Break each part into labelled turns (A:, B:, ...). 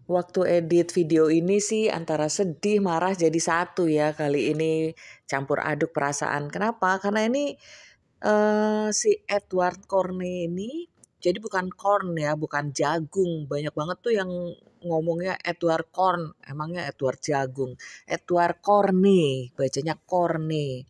A: Waktu edit video ini sih antara sedih, marah jadi satu ya. Kali ini campur aduk perasaan. Kenapa? Karena ini si Edward Corney ini jadi bukan corn ya, bukan jagung. Banyak banget tuh yang ngomongnya Edward Corn, emangnya Edward jagung. Edward Corney, bacanya Corney.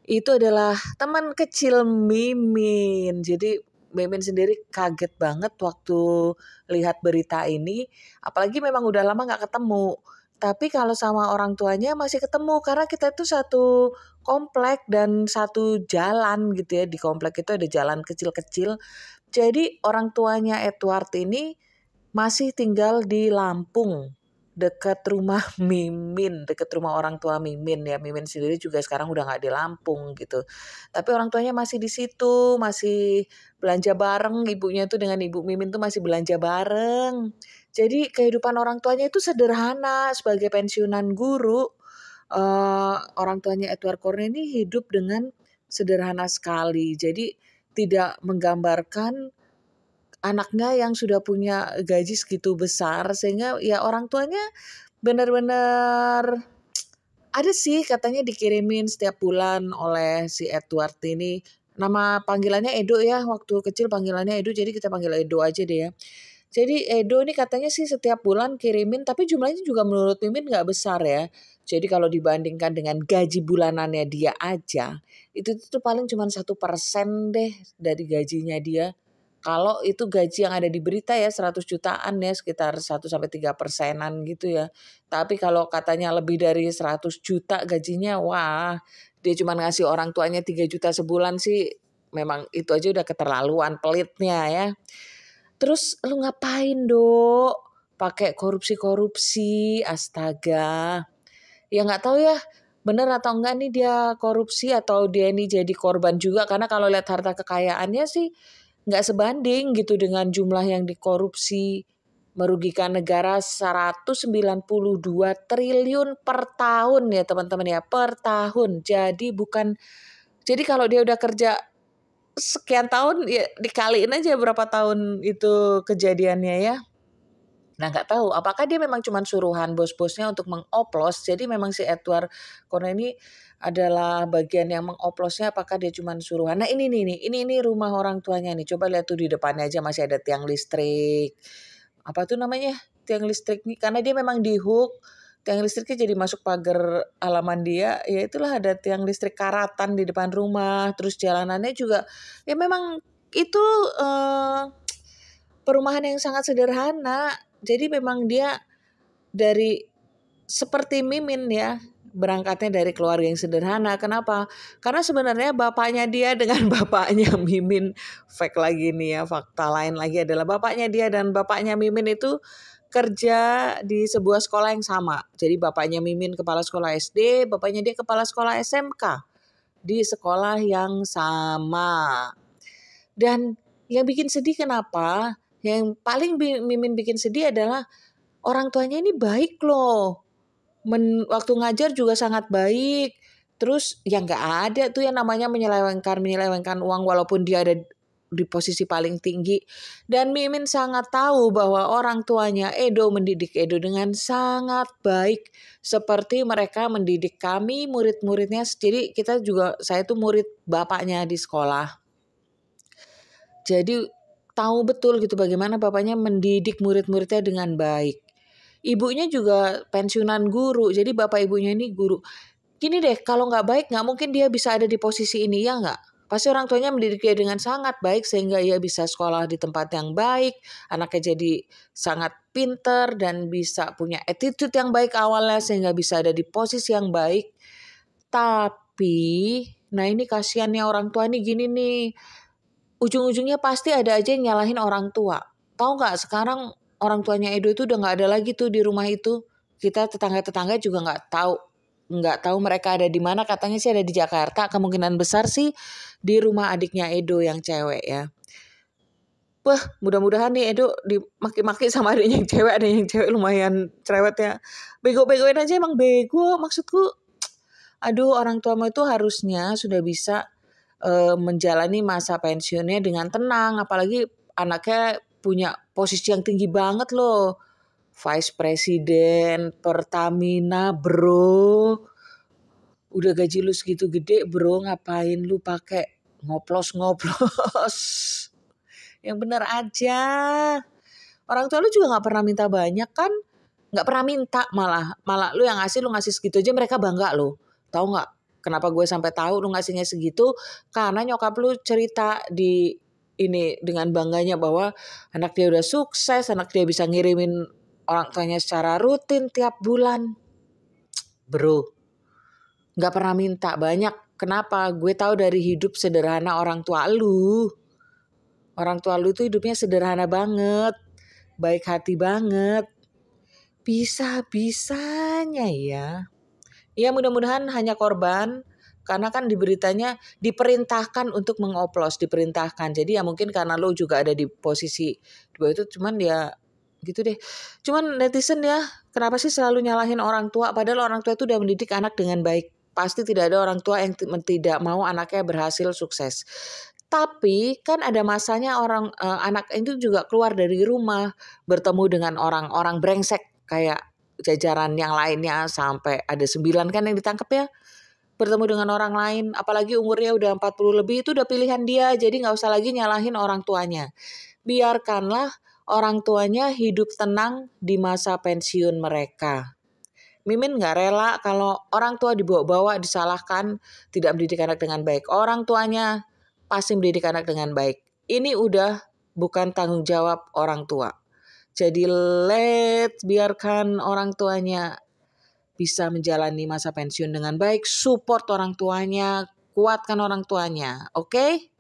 A: Itu adalah teman kecil Mimin. Jadi Mimin sendiri kaget banget waktu lihat berita ini. Apalagi memang udah lama nggak ketemu. Tapi kalau sama orang tuanya masih ketemu karena kita itu satu komplek dan satu jalan gitu ya. Di komplek itu ada jalan kecil-kecil. Jadi orang tuanya Edward ini masih tinggal di Lampung, dekat rumah Mimin, dekat rumah orang tua Mimin ya. Mimin sendiri juga sekarang udah nggak di Lampung gitu. Tapi orang tuanya masih di situ, masih belanja bareng. Ibunya tuh dengan ibu Mimin tuh masih belanja bareng. Jadi kehidupan orang tuanya itu sederhana sebagai pensiunan guru. Orang tuanya Edward Corney ini hidup dengan sederhana sekali. Jadi tidak menggambarkan anaknya yang sudah punya gaji segitu besar sehingga ya orang tuanya benar-benar ada sih katanya dikirimin setiap bulan oleh si Edward ini. Nama panggilannya Edo ya, waktu kecil panggilannya Edo jadi kita panggil Edo aja deh ya. Jadi Edo ini katanya sih setiap bulan kirimin tapi jumlahnya juga menurut Mimin nggak besar ya. Jadi kalau dibandingkan dengan gaji bulanannya dia aja, itu tuh paling cuma 1% deh dari gajinya dia. Kalau itu gaji yang ada di berita ya 100 jutaan ya sekitar 1-3%-an gitu ya. Tapi kalau katanya lebih dari 100 juta gajinya, wah dia cuma ngasih orang tuanya 3 juta sebulan sih memang itu aja udah keterlaluan pelitnya ya. Terus lu ngapain dok? Pakai korupsi-korupsi, astaga. Ya nggak tahu ya bener atau enggak nih dia korupsi atau dia ini jadi korban juga. Karena kalau lihat harta kekayaannya sih nggak sebanding gitu dengan jumlah yang dikorupsi, merugikan negara 192 triliun per tahun ya teman-teman ya, per tahun. Jadi kalau dia udah kerja sekian tahun ya dikaliin aja berapa tahun itu kejadiannya ya. Nah nggak tahu apakah dia memang cuma suruhan bos-bosnya untuk mengoplos. Jadi memang si Edward Corney ini adalah bagian yang mengoplosnya apakah dia cuma suruhan. Nah ini nih, ini rumah orang tuanya nih. Coba lihat tuh di depannya aja masih ada tiang listrik. Apa tuh namanya? Tiang listrik nih karena dia memang di hook. Tiang listriknya jadi masuk pagar halaman dia. Ya itulah ada tiang listrik karatan di depan rumah. Terus jalanannya juga ya memang itu perumahan yang sangat sederhana. Jadi memang dia dari seperti Mimin ya, berangkatnya dari keluarga yang sederhana. Kenapa? Karena sebenarnya bapaknya dia dengan bapaknya Mimin, fake lagi nih ya, fakta lain lagi adalah bapaknya dia dan bapaknya Mimin itu kerja di sebuah sekolah yang sama. Jadi bapaknya Mimin kepala sekolah SD, bapaknya dia kepala sekolah SMK di sekolah yang sama. Dan yang bikin sedih kenapa? Yang paling Mimin bikin sedih adalah orang tuanya ini baik loh. Waktu ngajar juga sangat baik. Terus ya nggak ada tuh yang namanya menyelewengkan uang walaupun dia ada di posisi paling tinggi. Dan Mimin sangat tahu bahwa orang tuanya Edo mendidik Edo dengan sangat baik. Seperti mereka mendidik kami murid-muridnya. Jadi saya tuh murid bapaknya di sekolah. Jadi tahu betul gitu bagaimana bapaknya mendidik murid-muridnya dengan baik. Ibunya juga pensiunan guru, jadi bapak ibunya ini guru. Gini deh, kalau nggak baik nggak mungkin dia bisa ada di posisi ini ya nggak? Pasti orang tuanya mendidik dia dengan sangat baik sehingga ia bisa sekolah di tempat yang baik, anaknya jadi sangat pinter dan bisa punya attitude yang baik awalnya sehingga bisa ada di posisi yang baik. Tapi, nah ini kasihannya orang tua nih gini nih, ujung-ujungnya pasti ada aja yang nyalahin orang tua. Tahu nggak sekarang orang tuanya Edo itu udah nggak ada lagi tuh di rumah itu. Kita tetangga-tetangga juga nggak tahu mereka ada di mana. Katanya sih ada di Jakarta. Kemungkinan besar sih di rumah adiknya Edo yang cewek ya. Wah, mudah-mudahan nih Edo dimaki-maki sama adiknya yang cewek, ada yang cewek lumayan cerewet ya. Bego-begoin aja emang bego. Maksudku, aduh orang tuamu itu harusnya sudah bisa menjalani masa pensiunnya dengan tenang, apalagi anaknya punya posisi yang tinggi banget loh. Vice President Pertamina bro. Udah gaji lu segitu gede bro, ngapain lu pakai ngoplos-ngoplos? Yang bener aja. Orang tua lu juga gak pernah minta banyak kan? Gak pernah minta malah lu yang ngasih, lu ngasih segitu aja mereka bangga lo. Tahu nggak kenapa gue sampai tahu lu ngasihnya segitu? Karena nyokap lu cerita di ini dengan bangganya bahwa anak dia udah sukses, anak dia bisa ngirimin orang tuanya secara rutin tiap bulan. Bro, nggak pernah minta banyak. Kenapa? Gue tahu dari hidup sederhana orang tua lu. Orang tua lu tuh hidupnya sederhana banget, baik hati banget. Bisa-bisanya ya. Ya mudah-mudahan hanya korban, karena kan di beritanya diperintahkan untuk mengoplos, diperintahkan. Jadi ya mungkin karena lo juga ada di posisi di bawah itu, cuman ya gitu deh. Cuman netizen ya, kenapa sih selalu nyalahin orang tua? Padahal orang tua itu udah mendidik anak dengan baik. Pasti tidak ada orang tua yang tidak mau anaknya berhasil sukses. Tapi kan ada masanya anak itu juga keluar dari rumah, bertemu dengan orang-orang brengsek kayak jajaran yang lainnya, sampai ada 9 kan yang ditangkap ya, bertemu dengan orang lain, apalagi umurnya udah 40 lebih, itu udah pilihan dia, jadi nggak usah lagi nyalahin orang tuanya. Biarkanlah orang tuanya hidup tenang di masa pensiun mereka. Mimin nggak rela kalau orang tua dibawa-bawa, disalahkan, tidak mendidik anak dengan baik. Orang tuanya pasti mendidik anak dengan baik. Ini udah bukan tanggung jawab orang tua. Jadi biarkan orang tuanya bisa menjalani masa pensiun dengan baik, support orang tuanya, kuatkan orang tuanya, oke?